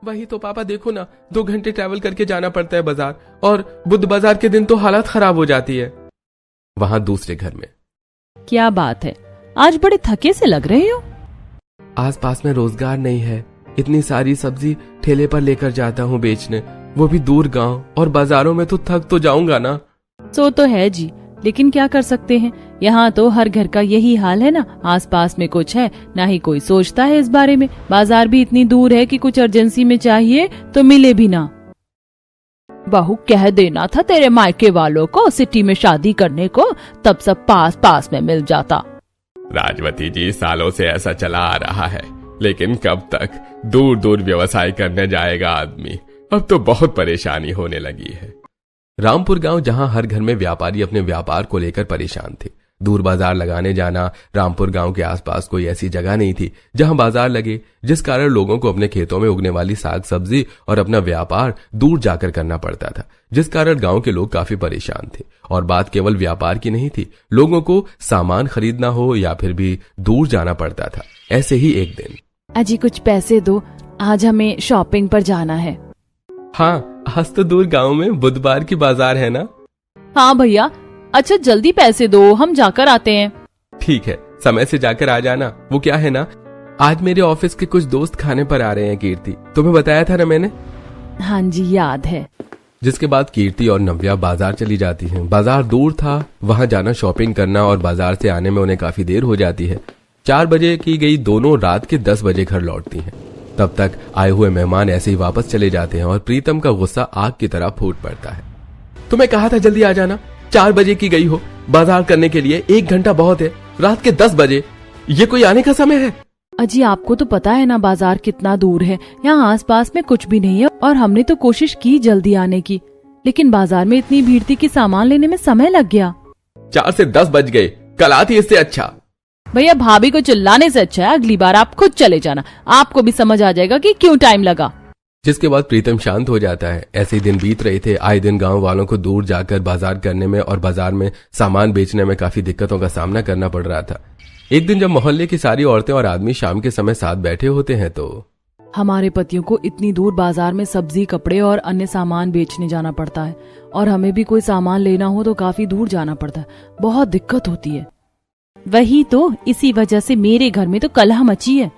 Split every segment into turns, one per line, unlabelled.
वही तो पापा, देखो ना, 2 घंटे ट्रैवल करके जाना पड़ता है बाजार, और बुध बाजार के दिन तो हालत खराब हो जाती है। वहां दूसरे घर में,
क्या बात है, आज बड़े थके से लग रहे हो।
आसपास में रोजगार नहीं है, इतनी सारी सब्जी ठेले पर लेकर जाता हूँ बेचने, वो भी दूर गांव, और बाजारों में तो थक तो जाऊंगा ना।
सो तो है जी, लेकिन क्या कर सकते हैं, यहाँ तो हर घर का यही हाल है ना। आसपास में कुछ है, ना ही कोई सोचता है इस बारे में। बाजार भी इतनी दूर है कि कुछ अर्जेंसी में चाहिए तो मिले भी ना। बहू, कह देना था तेरे मायके वालों को सिटी में शादी करने को, तब सब पास पास में मिल जाता।
राजवती जी, सालों से ऐसा चला आ रहा है, लेकिन कब तक दूर दूर व्यवसाय करने जाएगा आदमी। अब तो बहुत परेशानी होने लगी है। रामपुर गांव, जहां हर घर में व्यापारी अपने व्यापार को लेकर परेशान थे। दूर बाजार लगाने जाना, रामपुर गांव के आसपास कोई ऐसी जगह नहीं थी जहां बाजार लगे, जिस कारण लोगों को अपने खेतों में उगने वाली साग सब्जी और अपना व्यापार दूर जाकर करना पड़ता था, जिस कारण गांव के लोग काफी परेशान थे। और बात केवल व्यापार की नहीं थी, लोगों को सामान खरीदना हो या फिर भी दूर जाना पड़ता था। ऐसे ही एक दिन,
अजी कुछ पैसे दो, आज हमें शॉपिंग पर जाना है।
हाँ, आज तो दूर गांव में बुधवार की बाजार है ना।
हाँ भैया, अच्छा जल्दी पैसे दो, हम जाकर आते हैं।
ठीक है, समय से जाकर आ जाना। वो क्या है ना, आज मेरे ऑफिस के कुछ दोस्त खाने पर आ रहे हैं कीर्ति, तुम्हें बताया था ना मैंने।
हाँ जी, याद है।
जिसके बाद कीर्ति और नव्या बाजार चली जाती हैं। बाजार दूर था, वहां जाना, शॉपिंग करना और बाजार से आने में उन्हें काफी देर हो जाती है। 4 बजे की गई दोनों रात के 10 बजे घर लौटती हैं। तब तक आए हुए मेहमान ऐसे ही वापस चले जाते हैं और प्रीतम का गुस्सा आग की तरह फूट पड़ता है। तुम्हें कहा था जल्दी आ जाना, 4 बजे की गई हो बाजार करने के लिए, 1 घंटा बहुत है, रात के 10 बजे, ये कोई आने का समय है?
अजी आपको तो पता है ना बाजार कितना दूर है, यहाँ आसपास में कुछ भी नहीं है, और हमने तो कोशिश की जल्दी आने की, लेकिन बाजार में इतनी भीड़ थी कि सामान लेने में समय लग गया।
4 से 10 बज गए, कल आती इससे अच्छा।
भैया, भाभी को चिल्लाने से अच्छा है अगली बार आप खुद चले जाना, आपको भी समझ आ जाएगा कि क्यों टाइम लगा।
जिसके बाद प्रीतम शांत हो जाता है। ऐसे ही दिन बीत रहे थे। आए दिन गांव वालों को दूर जाकर बाजार करने में और बाजार में सामान बेचने में काफी दिक्कतों का सामना करना पड़ रहा था। एक दिन जब मोहल्ले की सारी औरतें और आदमी शाम के समय साथ बैठे होते हैं तो
हमारे पतियों को इतनी दूर बाजार में सब्जी, कपड़े और अन्य सामान बेचने जाना पड़ता है, और हमें भी कोई सामान लेना हो तो काफी दूर जाना पड़ता है, बहुत दिक्कत होती है। वही तो, इसी वजह से मेरे घर में तो कलह मची है।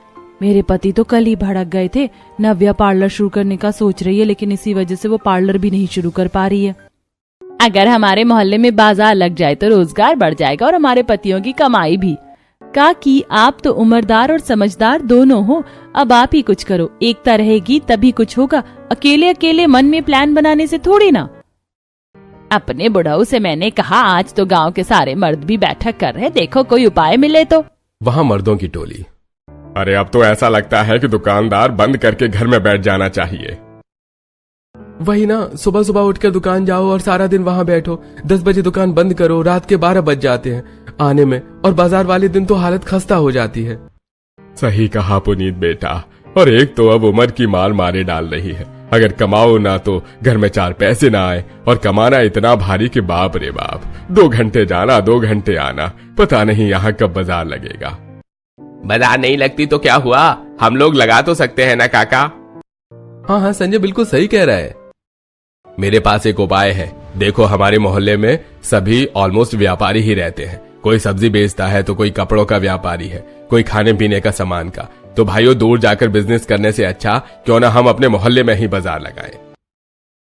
मेरे पति तो कल ही भड़क गए थे। नव्या पार्लर शुरू करने का सोच रही है, लेकिन इसी वजह से वो पार्लर भी नहीं शुरू कर पा रही है। अगर हमारे मोहल्ले में बाजार लग जाए तो रोजगार बढ़ जाएगा और हमारे पतियों की कमाई भी। काकी, आप तो उम्रदार और समझदार दोनों हो, अब आप ही कुछ करो, एकता रहेगी तभी कुछ होगा, अकेले अकेले मन में प्लान बनाने से थोड़ी ना। अपने बुढ़ऊ से मैंने कहा आज तो गांव के सारे मर्द भी बैठक कर रहे, देखो कोई उपाय मिले तो।
वहाँ मर्दों की टोली, अरे अब तो ऐसा लगता है कि दुकानदार बंद करके घर में बैठ जाना चाहिए। वही ना, सुबह सुबह उठकर दुकान जाओ और सारा दिन वहाँ बैठो, 10 बजे दुकान बंद करो, रात के 12 बज जाते हैं आने में, और बाजार वाले दिन तो हालत खस्ता हो जाती है। सही कहा पुनीत बेटा, और एक तो अब उम्र की मार मारे डाल रही है। अगर कमाओ ना तो घर में 4 पैसे ना आए, और कमाना इतना भारी कि बाप रे बाप, 2 घंटे जाना 2 घंटे आना, पता नहीं यहाँ कब बाजार लगेगा। बाजार नहीं लगती तो क्या हुआ, हम लोग लगा तो सकते हैं ना काका। हाँ हाँ, संजय बिल्कुल सही कह रहा है। मेरे पास एक उपाय है। देखो, हमारे मोहल्ले में सभी ऑलमोस्ट व्यापारी ही रहते हैं। कोई सब्जी बेचता है तो कोई कपड़ों का व्यापारी है, कोई खाने पीने का सामान का। तो भाइयों, दूर जाकर बिजनेस करने से अच्छा क्यों ना हम अपने मोहल्ले में ही बाजार लगाएं।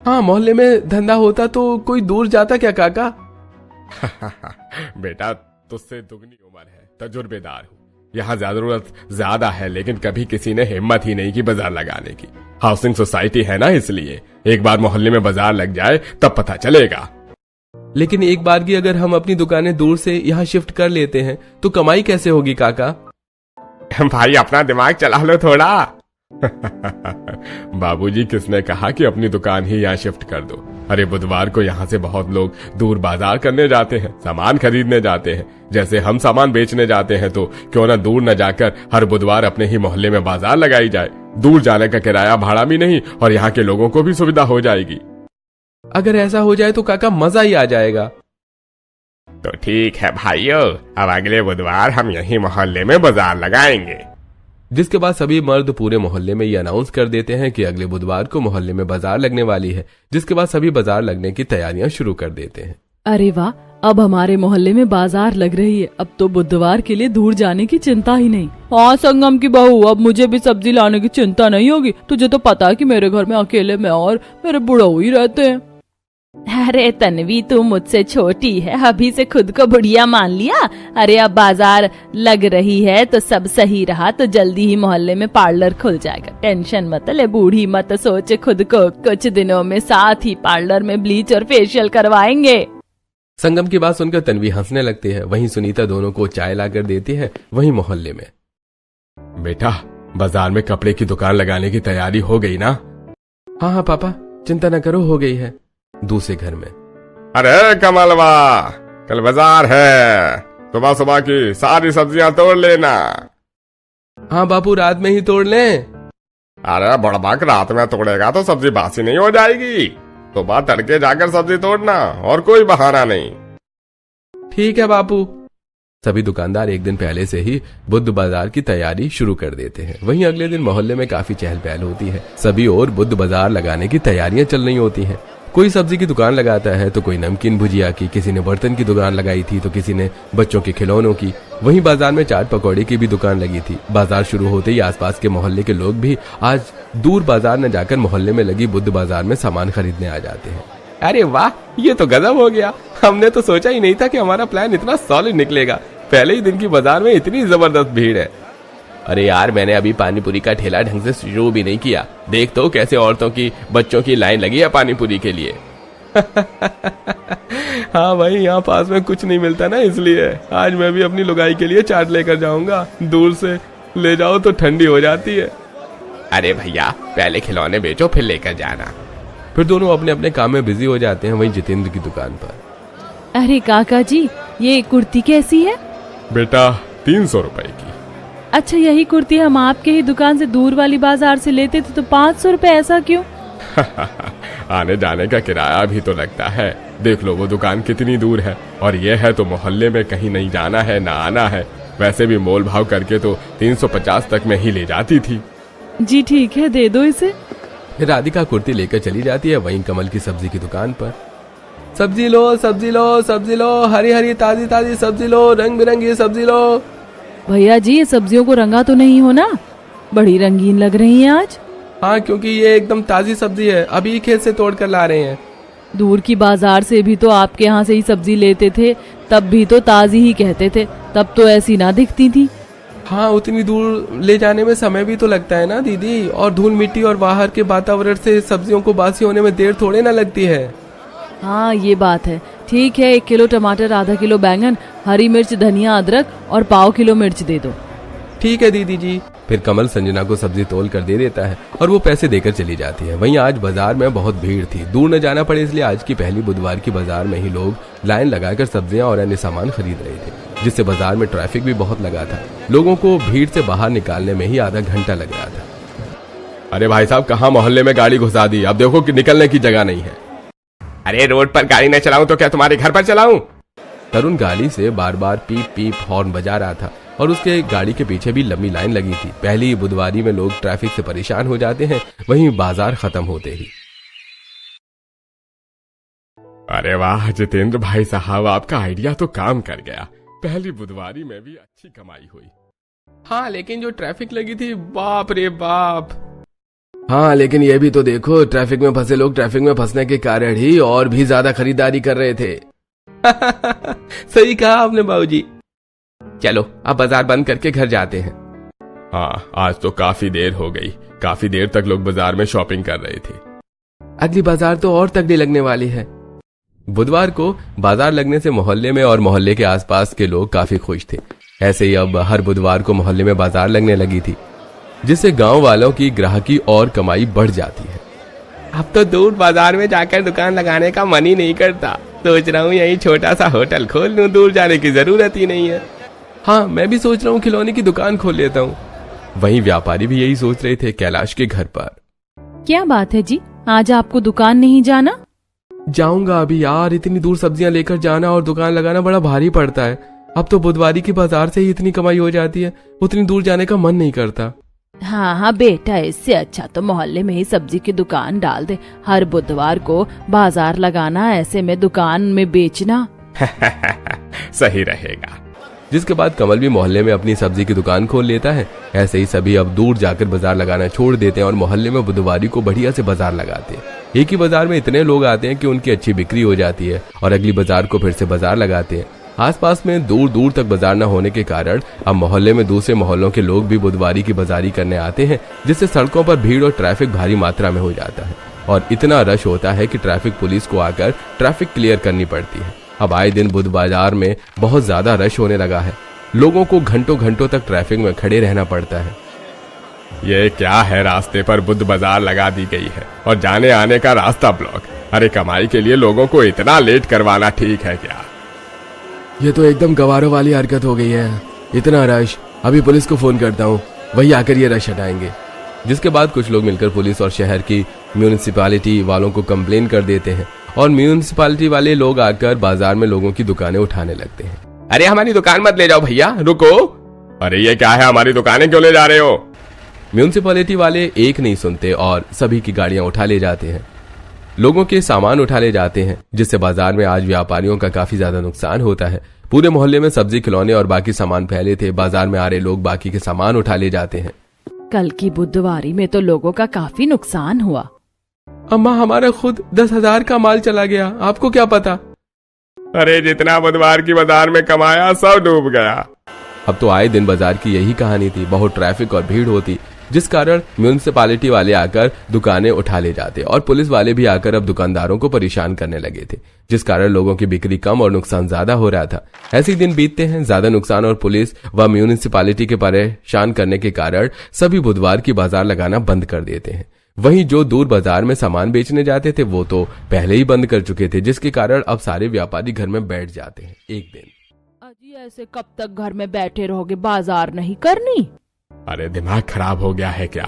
हाँ, मोहल्ले में धंधा होता तो कोई दूर जाता क्या काका? बेटा, तुझसे दुगनी उम्र है, तजुर्बेदार हूँ। यहाँ जरूरत ज्यादा है, लेकिन कभी किसी ने हिम्मत ही नहीं की बाजार लगाने की। हाउसिंग सोसाइटी है ना, इसलिए एक बार मोहल्ले में बाजार लग जाए तब पता चलेगा। लेकिन एक बार की अगर हम अपनी दुकानें दूर से यहाँ शिफ्ट कर लेते हैं तो कमाई कैसे होगी काका? भाई, अपना दिमाग चला लो थोड़ा। बाबूजी, किसने कहा कि अपनी दुकान ही यहाँ शिफ्ट कर दो? अरे बुधवार को यहाँ से बहुत लोग दूर बाजार करने जाते हैं, सामान खरीदने जाते हैं। जैसे हम सामान बेचने जाते हैं, तो क्यों ना दूर न जाकर हर बुधवार अपने ही मोहल्ले में बाजार लगाई जाए। दूर जाने का किराया भाड़ा भी नहीं, और यहाँ के लोगों को भी सुविधा हो जाएगी। अगर ऐसा हो जाए तो काका मजा ही आ जाएगा। तो ठीक है भाइयों, अब अगले बुधवार हम यही मोहल्ले में बाजार लगाएंगे। जिसके बाद सभी मर्द पूरे मोहल्ले में ये अनाउंस कर देते हैं कि अगले बुधवार को मोहल्ले में बाजार लगने वाली है। जिसके बाद सभी बाजार लगने की तैयारियां शुरू कर देते हैं।
अरे वाह, अब हमारे मोहल्ले में बाजार लग रही है। अब तो बुधवार के लिए दूर जाने की चिंता ही नहीं। हाँ संगम की बहू, अब मुझे भी सब्जी लाने की चिंता नहीं होगी। तुझे तो पता है कि मेरे घर में अकेले मैं और मेरे बुढ़ऊ ही रहते हैं। अरे तन्वी, तू मुझसे छोटी है, अभी से खुद को बुढ़िया मान लिया। अरे अब बाजार लग रही है तो सब सही रहा तो जल्दी ही मोहल्ले में पार्लर खुल जाएगा। टेंशन मत ले बूढ़ी, मत सोच खुद को। कुछ दिनों में साथ ही पार्लर में ब्लीच और फेशियल करवाएंगे।
संगम की बात सुनकर तन्वी हंसने लगती है। वहीं सुनीता दोनों को चाय लाकर देती है। वहीं मोहल्ले में, बेटा बाजार में कपड़े की दुकान लगाने की तैयारी हो गई ना? हाँ हाँ पापा, चिंता न करो, हो गई है। दूसरे घर में, अरे कमलवा, कल बाजार है, सुबह सुबह की सारी सब्जियां तोड़ लेना। हाँ बापू, रात में ही तोड़ लें। अरे बड़बाक, रात में तोड़ेगा तो सब्जी बासी नहीं हो जाएगी। सुबह तड़के जाकर सब्जी तोड़ना, और कोई बहाना नहीं। ठीक है बापू। सभी दुकानदार एक दिन पहले से ही बुध बाजार की तैयारी शुरू कर देते हैं। वहीं अगले दिन मोहल्ले में काफी चहल पहल होती है। सभी ओर बुध बाजार लगाने की तैयारियां चल रही होती हैं। कोई सब्जी की दुकान लगाता है तो कोई नमकीन भुजिया की, किसी ने बर्तन की दुकान लगाई थी तो किसी ने बच्चों के खिलौनों की। वहीं बाजार में चाट पकौड़े की भी दुकान लगी थी। बाजार शुरू होते ही आसपास के मोहल्ले के लोग भी आज दूर बाजार न जाकर मोहल्ले में लगी बुध बाजार में सामान खरीदने आ जाते हैं। अरे वाह, ये तो गजब हो गया। हमने तो सोचा ही नहीं था कि हमारा प्लान इतना सॉलिड निकलेगा। पहले ही दिन की बाजार में इतनी जबरदस्त भीड़ है। अरे यार, मैंने अभी पानी पूरी का ठेला ढंग से शुरू भी नहीं किया। देख तो कैसे औरतों की, बच्चों की लाइन लगी है पानी पूरी के लिए। हाँ भाई, यहाँ पास में कुछ नहीं मिलता ना, इसलिए आज मैं भी अपनी लुगाई के लिए चाट लेकर जाऊंगा। दूर से ले जाओ तो ठंडी हो जाती है। अरे भैया, पहले खिलौने बेचो फिर लेकर जाना। फिर दोनों अपने अपने काम में बिजी हो जाते हैं। वहीं जितेंद्र की दुकान पर,
अरे काका जी, ये कुर्ती कैसी है?
बेटा 300 रुपए की।
अच्छा, यही कुर्ती हम आपके ही दुकान से दूर वाली बाजार से लेते थे तो 500 रुपए, ऐसा क्यों?
आने जाने का किराया भी तो लगता है। देख लो वो दुकान कितनी दूर है, और ये है तो मोहल्ले में कहीं नहीं जाना है ना आना है। वैसे भी मोल भाव करके तो 350 तक में ही ले जाती थी।
जी ठीक है, दे दो इसे।
राधिका कुर्ती लेकर चली जाती है। वहीं कमल की सब्जी की दुकान पर, सब्जी लो सब्जी लो सब्जी लो, हरी हरी ताजी ताजी सब्जी लो, रंग बिरंगी सब्जी लो।
भैया जी, ये सब्जियों को रंगा तो नहीं हो ना? बड़ी रंगीन लग रही हैं आज।
हाँ, क्योंकि ये एकदम ताजी सब्जी है, अभी खेत से तोड़ कर ला रहे हैं।
दूर की बाजार से भी तो आपके यहाँ से ही सब्जी लेते थे, तब भी तो ताजी ही कहते थे, तब तो ऐसी ना दिखती थी।
हाँ, उतनी दूर ले जाने में समय भी तो लगता है ना दीदी, और धूल मिट्टी और बाहर के वातावरण से सब्जियों को बासी होने में देर थोड़े ना लगती है।
हाँ ये बात है। ठीक है, 1 किलो टमाटर, आधा किलो बैंगन, हरी मिर्च, धनिया, अदरक और 1/4 किलो मिर्च दे दो।
ठीक है दीदी जी। फिर कमल संजना को सब्जी तोल कर दे देता है और वो पैसे देकर चली जाती है। वहीं आज बाजार में बहुत भीड़ थी, दूर न जाना पड़े इसलिए आज की पहली बुधवार की बाजार में ही लोग लाइन लगाकर सब्जियां और अन्य सामान खरीद रहे थे, जिससे बाजार में ट्रैफिक भी बहुत लगा था। लोगों को भीड़ से बाहर निकालने में ही आधा घंटा लग रहा था। अरे भाई साहब, कहाँ मोहल्ले में गाड़ी घुसा दी, अब देखो कि निकलने की जगह नहीं है। अरे रोड पर गाड़ी न चलाऊं तो क्या तुम्हारे घर पर चलाऊं? तरुण गाड़ी से बार बार पीप पीप हॉर्न बजा रहा था और उसके गाड़ी के पीछे भी लंबी लाइन लगी थी। पहली बुधवारी में लोग ट्रैफिक से परेशान हो जाते हैं, वहीं बाजार खत्म होते ही। अरे वाह जितेंद्र भाई साहब, आपका आइडिया तो काम कर गया। पहली बुधवारी में भी अच्छी कमाई हुई। हाँ, लेकिन जो ट्रैफिक लगी थी, बाप रे बाप। हाँ, लेकिन ये भी तो देखो, ट्रैफिक में फंसे लोग ट्रैफिक में फंसने के कारण ही और भी ज्यादा खरीदारी कर रहे थे। सही कहा आपने बाबूजी। चलो अब बाजार बंद करके घर जाते हैं। हाँ, आज तो काफी देर हो गई, काफी देर तक लोग बाजार में शॉपिंग कर रहे थे। अगली बाजार तो और तगड़ी लगने वाली है। बुधवार को बाजार लगने से मोहल्ले में और मोहल्ले के आसपास के लोग काफी खुश थे। ऐसे ही अब हर बुधवार को मोहल्ले में बाजार लगने लगी थी, जिससे गांव वालों की ग्राहकी और कमाई बढ़ जाती है। अब तो दूर बाजार में जाकर दुकान लगाने का मन ही नहीं करता। सोच रहा हूँ यही छोटा सा होटल खोल लूं, दूर जाने की जरूरत ही नहीं है। हाँ, मैं भी सोच रहा हूँ खिलौने की दुकान खोल लेता हूँ। वहीं व्यापारी भी यही सोच रहे थे कैलाश के घर पर।
क्या बात है जी, आज आपको दुकान नहीं जाना?
जाऊंगा अभी यार, इतनी दूर सब्जियां लेकर जाना और दुकान लगाना बड़ा भारी पड़ता है। अब तो बुधवारी की बाजार से ही इतनी कमाई हो जाती है, उतनी दूर जाने का मन नहीं करता।
हाँ हाँ बेटा, इससे अच्छा तो मोहल्ले में ही सब्जी की दुकान डाल दे। हर बुधवार को बाजार लगाना, ऐसे में दुकान में बेचना।
सही रहेगा। जिसके बाद कमल भी मोहल्ले में अपनी सब्जी की दुकान खोल लेता है। ऐसे ही सभी अब दूर जाकर बाजार लगाना छोड़ देते हैं और मोहल्ले में बुधवारी को बढ़िया से बाजार लगाते हैं। एक ही बाजार में इतने लोग आते हैं कि उनकी अच्छी बिक्री हो जाती है और अगली बाजार को फिर से बाजार लगाते हैं। आसपास में दूर दूर तक बाजार न होने के कारण अब मोहल्ले में दूसरे मोहल्लों के लोग भी बुधवारी की बाजारी करने आते हैं, जिससे सड़कों पर भीड़ और ट्रैफिक भारी मात्रा में हो जाता है और इतना रश होता है कि ट्रैफिक पुलिस को आकर ट्रैफिक क्लियर करनी पड़ती है। अब आए दिन बुध बाजार में बहुत ज्यादा रश होने लगा है। लोगों को घंटों घंटों तक ट्रैफिक में खड़े रहना पड़ता है। ये क्या है, रास्ते पर बुध बाजार लगा दी गई है और जाने आने का रास्ता ब्लॉक। अरे कमाई के लिए लोगों को इतना लेट करवाना ठीक है क्या? ये तो एकदम गवारों वाली हरकत हो गई है। इतना रश, अभी पुलिस को फोन करता हूँ, वही आकर ये रश हटाएंगे। जिसके बाद कुछ लोग मिलकर पुलिस और शहर की म्यूनिसिपैलिटी वालों को कंप्लेन कर देते हैं और म्यूनिसिपैलिटी वाले लोग आकर बाजार में लोगों की दुकानें उठाने लगते हैं। अरे हमारी दुकान मत ले जाओ भैया, रुको। अरे ये क्या है, हमारी दुकानें क्यों ले जा रहे हो? म्यूनिसिपैलिटी वाले एक नहीं सुनते और सभी की गाड़ियां उठा ले जाते हैं। लोगों के सामान उठा ले जाते हैं, जिससे बाजार में आज व्यापारियों का काफी ज्यादा नुकसान होता है। पूरे मोहल्ले में सब्जी, खिलौने और बाकी सामान फैले थे। बाजार में आ रहे लोग बाकी के सामान उठा ले जाते हैं।
कल की बुधवारी में तो लोगों का काफी नुकसान हुआ।
अम्मा, हमारा खुद 10,000 का माल चला गया, आपको क्या पता? अरे जितना बुधवार की बाजार में कमाया सब डूब गया। अब तो आए दिन बाजार की यही कहानी थी। बहुत ट्रैफिक और भीड़ होती, जिस कारण म्यूनिसिपैलिटी वाले आकर दुकानें उठा ले जाते और पुलिस वाले भी आकर अब दुकानदारों को परेशान करने लगे थे, जिस कारण लोगों की बिक्री कम और नुकसान ज्यादा हो रहा था। ऐसे ही दिन बीतते हैं, ज्यादा नुकसान और पुलिस व म्यूनिसिपैलिटी के परेशान करने के कारण सभी बुधवार की बाजार लगाना बंद कर देते हैं। वहीं जो दूर बाजार में सामान बेचने जाते थे वो तो पहले ही बंद कर चुके थे, जिसके कारण अब सारे व्यापारी घर में बैठ जाते हैं। एक दिन,
अजी ऐसे कब तक घर में बैठे रहोगे, बाजार नहीं करनी?
अरे दिमाग खराब हो गया है क्या?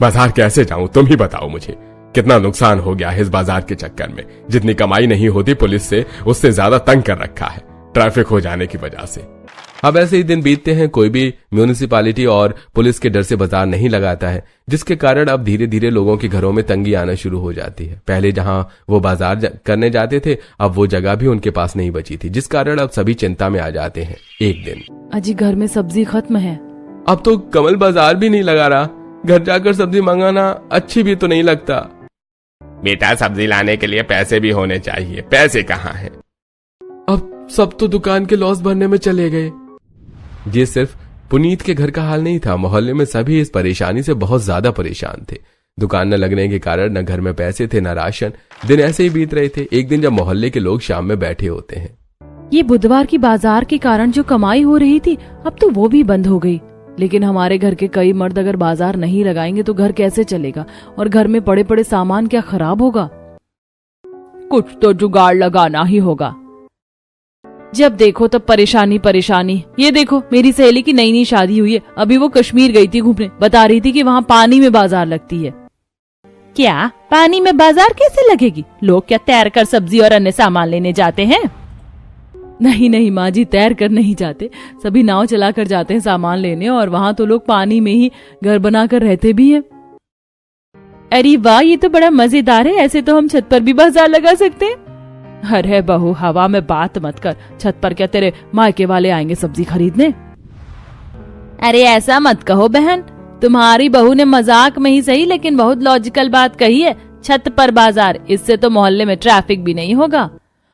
बाजार कैसे जाऊं, तुम ही बताओ मुझे। कितना नुकसान हो गया है इस बाजार के चक्कर में। जितनी कमाई नहीं होती पुलिस से, उससे ज्यादा तंग कर रखा है ट्रैफिक हो जाने की वजह से। अब ऐसे ही दिन बीतते हैं, कोई भी म्यूनिसिपैलिटी और पुलिस के डर से बाजार नहीं लगाता है, जिसके कारण अब धीरे धीरे लोगों के घरों में तंगी आना शुरू हो जाती है। पहले जहां वो बाजार करने जाते थे, अब वो जगह भी उनके पास नहीं बची थी, जिस कारण अब सभी चिंता में आ जाते हैं। एक दिन,
अजी घर में सब्जी खत्म है।
अब तो कमल बाजार भी नहीं लगा रहा। घर जाकर सब्जी मंगाना अच्छी भी तो नहीं लगता। बेटा, सब्जी लाने के लिए पैसे भी होने चाहिए, पैसे कहाँ हैं? अब सब तो दुकान के लॉस भरने में चले गए। ये सिर्फ पुनीत के घर का हाल नहीं था, मोहल्ले में सभी इस परेशानी से बहुत ज्यादा परेशान थे। दुकान न लगने के कारण न घर में पैसे थे, न राशन। दिन ऐसे ही बीत रहे थे। एक दिन जब मोहल्ले के लोग शाम में बैठे होते हैं,
ये बुधवार की बाजार के कारण जो कमाई हो रही थी, अब तो वो भी बंद हो गई। लेकिन हमारे घर के कई मर्द अगर बाजार नहीं लगाएंगे तो घर कैसे चलेगा और घर में पड़े पड़े सामान क्या खराब होगा? कुछ तो जुगाड़ लगाना ही होगा। जब देखो तब परेशानी परेशानी। ये देखो, मेरी सहेली की नई नई शादी हुई है, अभी वो कश्मीर गई थी घूमने, बता रही थी कि वहाँ पानी में बाजार लगती है। क्या पानी में बाजार कैसे लगेगी? लोग क्या तैर कर सब्जी और अन्य सामान लेने जाते हैं? नहीं नहीं माँ जी, तैर कर नहीं जाते, सभी नाव चला कर जाते हैं सामान लेने, और वहाँ तो लोग पानी में ही घर बना कर रहते भी हैं। अरे वाह, ये तो बड़ा मजेदार है। ऐसे तो हम छत पर भी बाजार लगा सकते हैं। अरे बहू, हवा में बात मत कर। छत पर क्या तेरे मायके वाले आएंगे सब्जी खरीदने? अरे ऐसा मत कहो बहन, तुम्हारी बहू ने मजाक में ही सही लेकिन बहुत लॉजिकल बात कही है। छत पर बाजार, इससे तो मोहल्ले में ट्रैफिक भी नहीं होगा,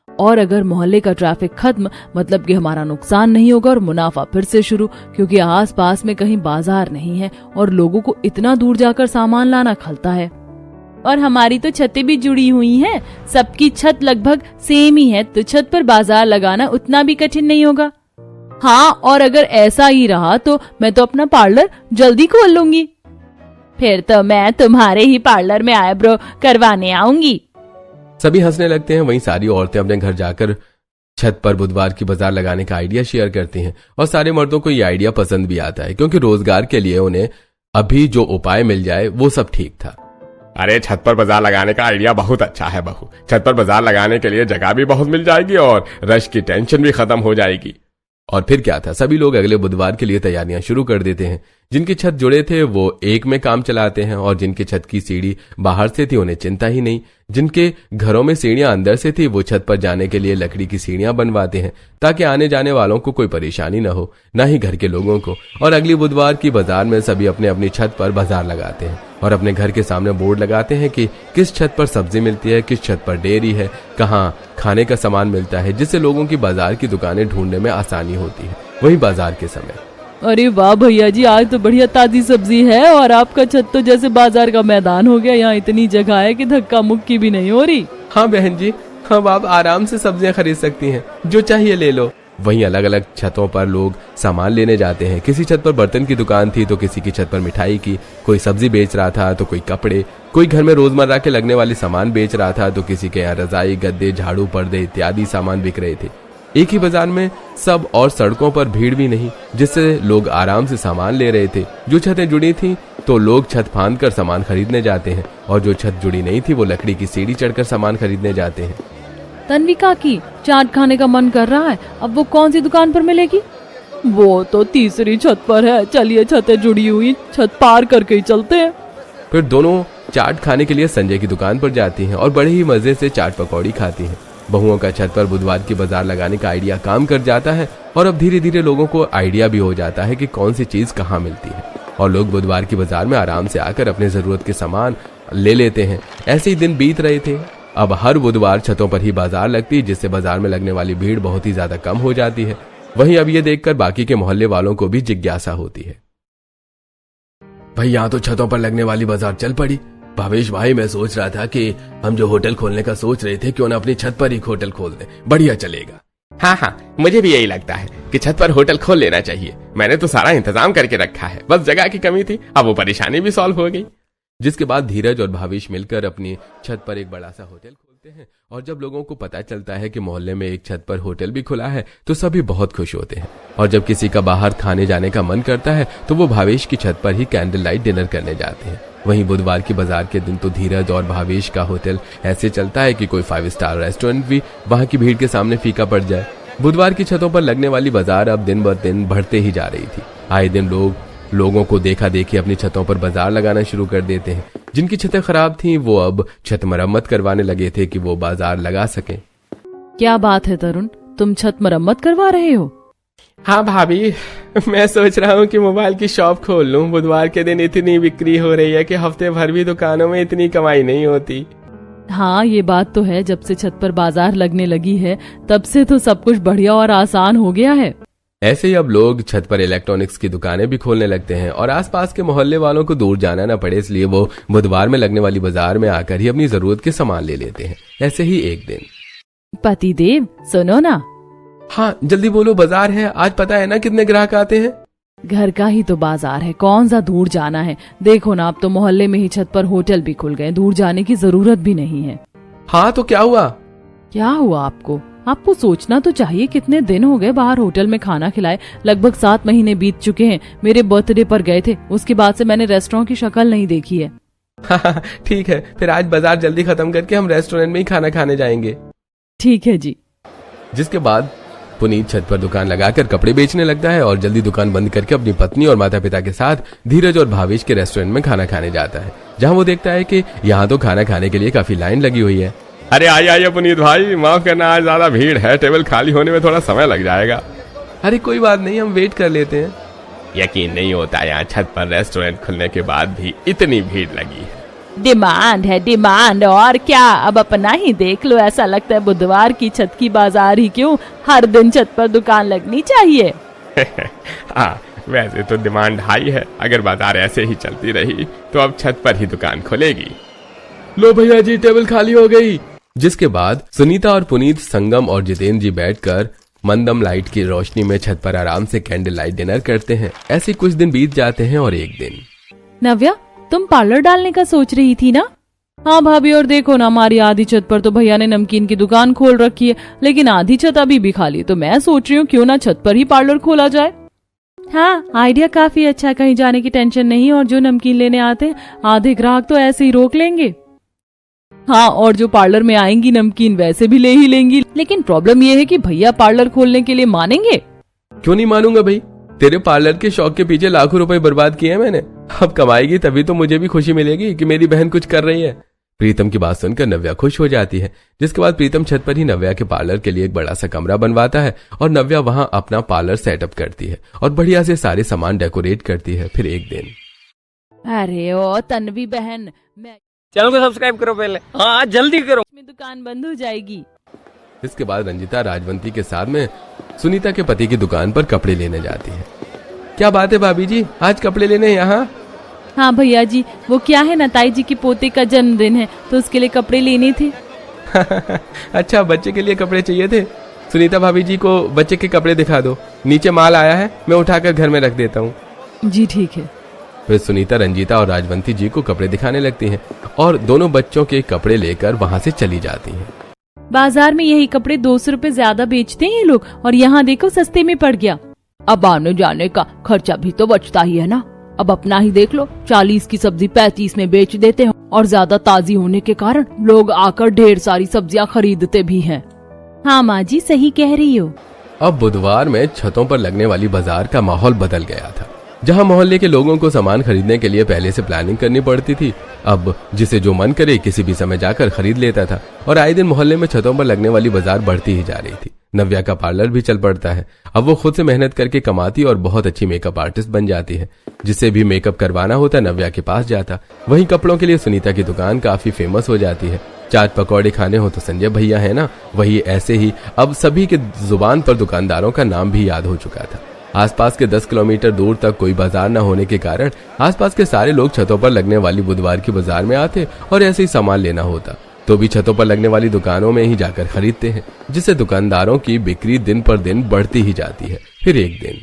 और अगर मोहल्ले का ट्रैफिक खत्म मतलब कि हमारा नुकसान नहीं होगा और मुनाफा फिर से शुरू, क्योंकि आस पास में कहीं बाजार नहीं है और लोगों को इतना दूर जाकर सामान लाना खलता है। और हमारी तो छतें भी जुड़ी हुई हैं, सबकी छत लगभग सेम ही है, तो छत पर बाजार लगाना उतना भी कठिन नहीं होगा। हाँ, और अगर ऐसा ही रहा तो मैं तो अपना पार्लर जल्दी खोल लूंगी। फिर तो मैं तुम्हारे ही पार्लर में आईब्रो करवाने आऊंगी।
सभी हंसने लगते हैं। वहीं सारी औरतें अपने घर जाकर छत पर बुधवार की बाजार लगाने का आइडिया शेयर करती हैं और सारे मर्दों को ये आइडिया पसंद भी आता है, क्योंकि रोजगार के लिए उन्हें अभी जो उपाय मिल जाए वो सब ठीक था। अरे छत पर बाजार लगाने का आइडिया बहुत अच्छा है बहू। छत पर बाजार लगाने के लिए जगह भी बहुत मिल जाएगी और रश की टेंशन भी खत्म हो जाएगी। और फिर क्या था, सभी लोग अगले बुधवार के लिए तैयारियां शुरू कर देते हैं। जिनकी छत जुड़े थे वो एक में काम चलाते हैं और जिनकी छत की सीढ़ी बाहर से थी उन्हें चिंता ही नहीं। जिनके घरों में सीढ़ियां अंदर से थी वो छत पर जाने के लिए लकड़ी की सीढ़ियां बनवाते हैं ताकि आने जाने वालों को कोई परेशानी न हो, न ही घर के लोगों को। और अगली बुधवार की बाजार में सभी अपने अपनी छत पर बाजार लगाते हैं और अपने घर के सामने बोर्ड लगाते हैं कि किस छत पर सब्जी मिलती है, किस छत पर डेयरी है, कहाँ खाने का सामान मिलता है, जिससे लोगों की बाजार की दुकानें ढूंढने में आसानी होती है। वहीं बाजार के समय,
अरे वाह भैया जी, आज तो बढ़िया ताजी सब्जी है और आपका छत तो जैसे बाजार का मैदान हो गया। यहाँ इतनी जगह है कि धक्का मुक्की भी नहीं हो रही।
हाँ बहन जी, अब आप आराम से सब्जियां खरीद सकती हैं, जो चाहिए ले लो। वहीं अलग अलग छतों पर लोग सामान लेने जाते हैं। किसी छत पर बर्तन की दुकान थी तो किसी की छत पर मिठाई की, कोई सब्जी बेच रहा था तो कोई कपड़े, कोई घर में रोजमर्रा के लगने वाले सामान बेच रहा था तो किसी के यहाँ रजाई, गद्दे, झाड़ू, पर्दे इत्यादि सामान बिक रहे थे। एक ही बाजार में सब और सड़कों पर भीड़ भी नहीं, जिससे लोग आराम से सामान ले रहे थे। जो छतें जुड़ी थी तो लोग छत फांद कर सामान खरीदने जाते हैं और जो छत जुड़ी नहीं थी वो लकड़ी की सीढ़ी चढ़कर सामान खरीदने जाते हैं।
तन्विका की चाट खाने का मन कर रहा है, अब वो कौन सी दुकान पर मिलेगी? वो तो तीसरी छत पर है, चलिए छतें जुड़ी हुई छत पार करके ही चलते हैं।
फिर दोनों चाट खाने के लिए संजय की दुकान पर जाती हैं और बड़े ही मजे से चाट पकौड़ी खाती हैं। बहुओं का छत पर बुधवार की बाजार लगाने का आइडिया काम कर जाता है और अब धीरे धीरे लोगों को आइडिया भी हो जाता है कि कौन सी चीज कहाँ मिलती है और लोग बुधवार की बाजार में आराम से आकर अपने जरूरत के सामान ले लेते हैं। ऐसे ही दिन बीत रहे थे। अब हर बुधवार छतों पर ही बाजार लगती, जिससे बाजार में लगने वाली भीड़ बहुत ही ज्यादा कम हो जाती है। वहीं अब ये देखकर बाकी के मोहल्ले वालों को भी जिज्ञासा होती है। भाई यहाँ तो छतों पर लगने वाली बाजार चल पड़ी। भावेश भाई, मैं सोच रहा था कि हम जो होटल खोलने का सोच रहे थे क्यों ना अपनी छत पर ही होटल खोल दें, बढ़िया चलेगा। हाँ हाँ, मुझे भी यही लगता है कि छत पर होटल खोल लेना चाहिए। मैंने तो सारा इंतजाम करके रखा है, बस जगह की कमी थी, अब वो परेशानी भी सॉल्व हो गई। जिसके बाद धीरज और भावेश मिलकर अपनी छत पर एक बड़ा सा होटल खोलते हैं और जब लोगों को पता चलता है कि मोहल्ले में एक छत पर होटल भी खुला है तो सभी बहुत खुश होते हैं। और जब किसी का बाहर खाने जाने का मन करता है तो वो भावेश की छत पर ही कैंडल लाइट डिनर करने जाते हैं। वहीं बुधवार की बाजार के दिन तो धीरज और भावेश का होटल ऐसे चलता है कि कोई 5 स्टार रेस्टोरेंट भी वहां की भीड़ के सामने फीका पड़ जाए। बुधवार की छतों पर लगने वाली बाजार अब दिन ब दिन बढ़ते ही जा रही थी। आए दिन लोगों को देखा देखी अपनी छतों पर बाजार लगाना शुरू कर देते हैं। जिनकी छतें खराब थीं वो अब छत मरम्मत करवाने लगे थे कि वो बाजार लगा सकें।
क्या बात है तरुण, तुम छत मरम्मत करवा रहे हो?
हाँ भाभी, मैं सोच रहा हूँ कि मोबाइल की शॉप खोल लूँ। बुधवार के दिन इतनी बिक्री हो रही है कि हफ्ते भर भी दुकानों में इतनी कमाई नहीं होती।
हाँ ये बात तो है, जब से छत पर बाजार लगने लगी है तब से तो सब कुछ बढ़िया और आसान हो गया है।
ऐसे ही अब लोग छत पर इलेक्ट्रॉनिक्स की दुकानें भी खोलने लगते हैं और आसपास के मोहल्ले वालों को दूर जाना न पड़े, इसलिए वो बुधवार में लगने वाली बाजार में आकर ही अपनी जरूरत के सामान ले लेते हैं। ऐसे ही एक दिन,
पतिदेव सुनो ना।
हाँ जल्दी बोलो, बाजार है आज, पता है ना कितने ग्राहक आते हैं।
घर का ही तो बाजार है, कौन सा दूर जाना है। देखो ना, अब तो मोहल्ले में ही छत पर होटल भी खुल गए, दूर जाने की जरूरत भी नहीं है।
हाँ तो क्या हुआ?
क्या हुआ आपको सोचना तो चाहिए। कितने दिन हो गए बाहर होटल में खाना खिलाए, लगभग 7 महीने बीत चुके हैं। मेरे बर्थडे पर गए थे, उसके बाद से मैंने रेस्टोरेंट की शक्ल नहीं देखी है।
हाँ ठीक है, फिर आज बाजार जल्दी खत्म करके हम रेस्टोरेंट में ही खाना खाने जाएंगे।
ठीक है जी।
जिसके बाद पुनीत छत पर दुकान लगाकर कपड़े बेचने लगता है और जल्दी दुकान बंद करके अपनी पत्नी और माता पिता के साथ धीरज और भावेश के रेस्टोरेंट में खाना खाने जाता है, जहां वो देखता है कि यहाँ तो खाना खाने के लिए काफी लाइन लगी हुई है। अरे आइए पुनीत भाई, माफ करना आज ज्यादा भीड़ है, टेबल खाली होने में थोड़ा समय लग जाएगा। अरे कोई बात नहीं, हम वेट कर लेते हैं। यकीन नहीं होता यहाँ छत पर रेस्टोरेंट खुलने के बाद भी इतनी भीड़ लगी है।
डिमांड है डिमांड, और क्या। अब अपना ही देख लो, ऐसा लगता है बुधवार की छत की बाजार ही क्यों, हर दिन छत पर दुकान लगनी चाहिए।
हाँ वैसे तो डिमांड हाई है, अगर बाजार ऐसे ही चलती रही तो अब छत पर ही दुकान खुलेगी। लो भैया जी, टेबल खाली हो गई। जिसके बाद सुनीता और पुनीत, संगम और जितेंद्र जी बैठकर मंदम लाइट की रोशनी में छत पर आराम से कैंडल लाइट डिनर करते हैं। ऐसे कुछ दिन बीत जाते हैं और एक दिन,
नव्या तुम पार्लर डालने का सोच रही थी ना? हाँ भाभी, और देखो ना, हमारी आधी छत पर तो भैया ने नमकीन की दुकान खोल रखी है, लेकिन आधी छत अभी भी खाली, तो मैं सोच रही हूँ क्यों ना छत पर ही पार्लर खोला जाए। हाँ आइडिया काफी अच्छा, कहीं जाने की टेंशन नहीं, और जो नमकीन लेने आते हैं आधे ग्राहक तो ऐसे ही रोक लेंगे। हाँ, और जो पार्लर में आएंगी नमकीन वैसे भी ले ही लेंगी, लेकिन प्रॉब्लम ये है कि भैया पार्लर खोलने के लिए मानेंगे?
क्यों नहीं मानूंगा भाई, तेरे पार्लर के शौक के पीछे लाखों रुपए बर्बाद किए हैं मैंने। अब कमाएगी तभी तो मुझे भी खुशी मिलेगी कि मेरी बहन कुछ कर रही है। प्रीतम की बात सुनकर नव्या खुश हो जाती है, जिसके बाद प्रीतम छत पर ही नव्या के पार्लर के लिए एक बड़ा सा कमरा बनवाता है और नव्या वहां अपना पार्लर सेटअप करती है और बढ़िया से सारे सामान डेकोरेट करती है। फिर एक दिन,
अरे ओ तन्वी बहन, मैं
चैनल को सब्सक्राइब करो पहले, हाँ जल्दी करो,
में दुकान बंद हो जाएगी।
इसके बाद रंजिता राजवंती के साथ में सुनीता के पति की दुकान पर कपड़े लेने जाती है। क्या बात है भाभी जी, आज कपड़े लेने यहाँ?
हाँ भैया जी, वो क्या है ना, ताई जी की पोते का जन्मदिन है तो उसके लिए कपड़े लेने थे।
अच्छा, बच्चे के लिए कपड़े चाहिए थे। सुनीता भाभी जी को बच्चे के कपड़े दिखा दो, नीचे माल आया है, मैं उठाकर घर में रख देता हूँ।
जी ठीक है।
फिर सुनीता रंजीता और राजवंती जी को कपड़े दिखाने लगती हैं और दोनों बच्चों के कपड़े लेकर वहां से चली जाती हैं।
बाजार में यही कपड़े 200 रुपए ज्यादा बेचते हैं ये लोग, और यहाँ देखो सस्ते में पड़ गया। अब आने जाने का खर्चा भी तो बचता ही है ना। अब अपना ही देख लो, 40 की सब्जी 35 में बेच देते हैं, और ज्यादा ताजी होने के कारण लोग आकर ढेर सारी सब्जियां खरीदते भी हैं। हाँ माँ जी, सही कह रही हो।
अब बुधवार में छतों पर लगने वाली बाजार का माहौल बदल गया था। जहां मोहल्ले के लोगों को सामान खरीदने के लिए पहले से प्लानिंग करनी पड़ती थी, अब जिसे जो मन करे किसी भी समय जाकर खरीद लेता था और आए दिन मोहल्ले में छतों पर लगने वाली बाजार बढ़ती ही जा रही थी। नव्या का पार्लर भी चल पड़ता है। अब वो खुद से मेहनत करके कमाती और बहुत अच्छी मेकअप आर्टिस्ट बन जाती है। जिसे भी मेकअप करवाना होता नव्या के पास जाता। वहीं कपड़ों के लिए सुनीता की दुकान काफी फेमस हो जाती है। चाट पकौड़े खाने हो तो संजय भैया है ना, वही ऐसे ही अब सभी के जुबान पर दुकानदारों का नाम भी याद हो चुका था। आसपास के 10 किलोमीटर दूर तक कोई बाजार न होने के कारण आसपास के सारे लोग छतों पर लगने वाली बुधवार की बाजार में आते और ऐसे ही सामान लेना होता तो भी छतों पर लगने वाली दुकानों में ही जाकर खरीदते हैं, जिससे दुकानदारों की बिक्री दिन पर दिन बढ़ती ही जाती है। फिर एक दिन,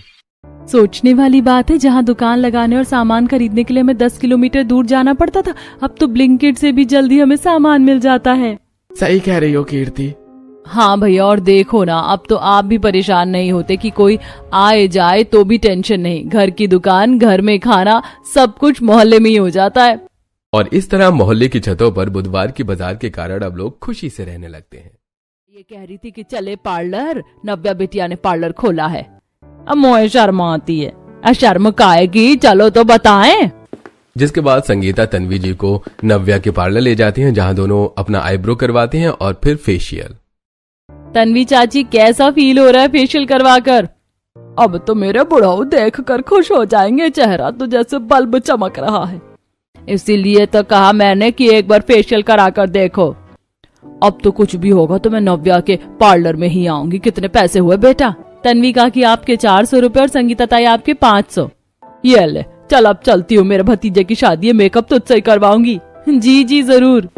सोचने वाली बात है, जहाँ दुकान लगाने और सामान खरीदने के लिए हमें 10 किलोमीटर दूर जाना पड़ता था, अब तो ब्लिंकिट से भी जल्दी हमें सामान मिल जाता है।
सही कह रही हो कीर्ति।
हाँ भैया, और देखो ना, अब तो आप भी परेशान नहीं होते कि कोई आए जाए तो भी टेंशन नहीं। घर की दुकान, घर में खाना, सब कुछ मोहल्ले में ही हो जाता है।
और इस तरह मोहल्ले की छतों पर बुधवार की बाजार के कारण अब लोग खुशी से रहने लगते हैं।
ये कह रही थी कि चले पार्लर, नव्या बिटिया ने पार्लर खोला है। अब मोए शर्म आती है, शर्म काहे की, चलो तो बताएं।
जिसके बाद संगीता तन्वी जी को नव्या के पार्लर ले जाती हैं, जहां दोनों अपना आईब्रो करवाते हैं और फिर फेशियल।
तन्वी चाची, कैसा फील हो रहा है फेशियल करवाकर? अब तो मेरे बुढ़ाऊ देखकर खुश हो जाएंगे, चेहरा तो जैसे बल्ब चमक रहा है। इसीलिए तो कहा मैंने कि एक बार फेशियल करा कर देखो। अब तो कुछ भी होगा तो मैं नव्या के पार्लर में ही आऊंगी। कितने पैसे हुए बेटा? तन्वी कहा कि आपके 400 रुपए और संगीता ताई आपके 500। ये ले, चल अब चलती हूँ, मेरे भतीजे की शादी है, मेकअप तुझसे ही करवाऊंगी। जी जी जरूर।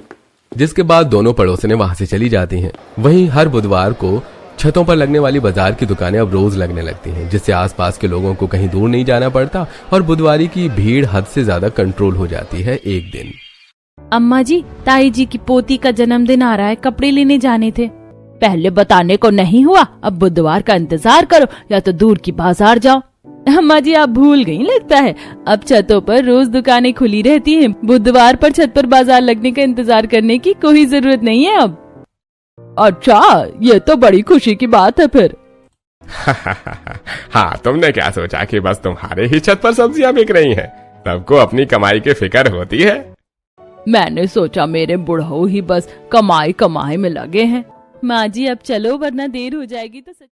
जिसके बाद दोनों पड़ोसने वहां से चली जाती हैं। वहीं हर बुधवार को छतों पर लगने वाली बाजार की दुकानें अब रोज लगने लगती हैं, जिससे आसपास के लोगों को कहीं दूर नहीं जाना पड़ता और बुधवारी की भीड़ हद से ज्यादा कंट्रोल हो जाती है। एक दिन,
अम्मा जी, ताई जी की पोती का जन्मदिन आ रहा है, कपड़े लेने जाने थे। पहले बताने को नहीं हुआ, अब बुधवार का इंतजार करो या तो दूर की बाजार जाओ। अम्मा जी, आप भूल गई लगता है, अब छतों पर रोज दुकानें खुली रहती हैं। बुधवार पर छत पर बाजार लगने का इंतजार करने की कोई जरूरत नहीं है अब। अच्छा, ये तो बड़ी खुशी की बात है फिर।
हाँ, तुमने क्या सोचा कि बस तुम्हारे ही छत पर सब्जियां बिक रही हैं? सबको अपनी कमाई की फिक्र होती है।
मैंने सोचा मेरे बुढ़ऊ ही बस कमाई कमाई में लगे हैं। माँ जी अब चलो, वरना देर हो जाएगी तो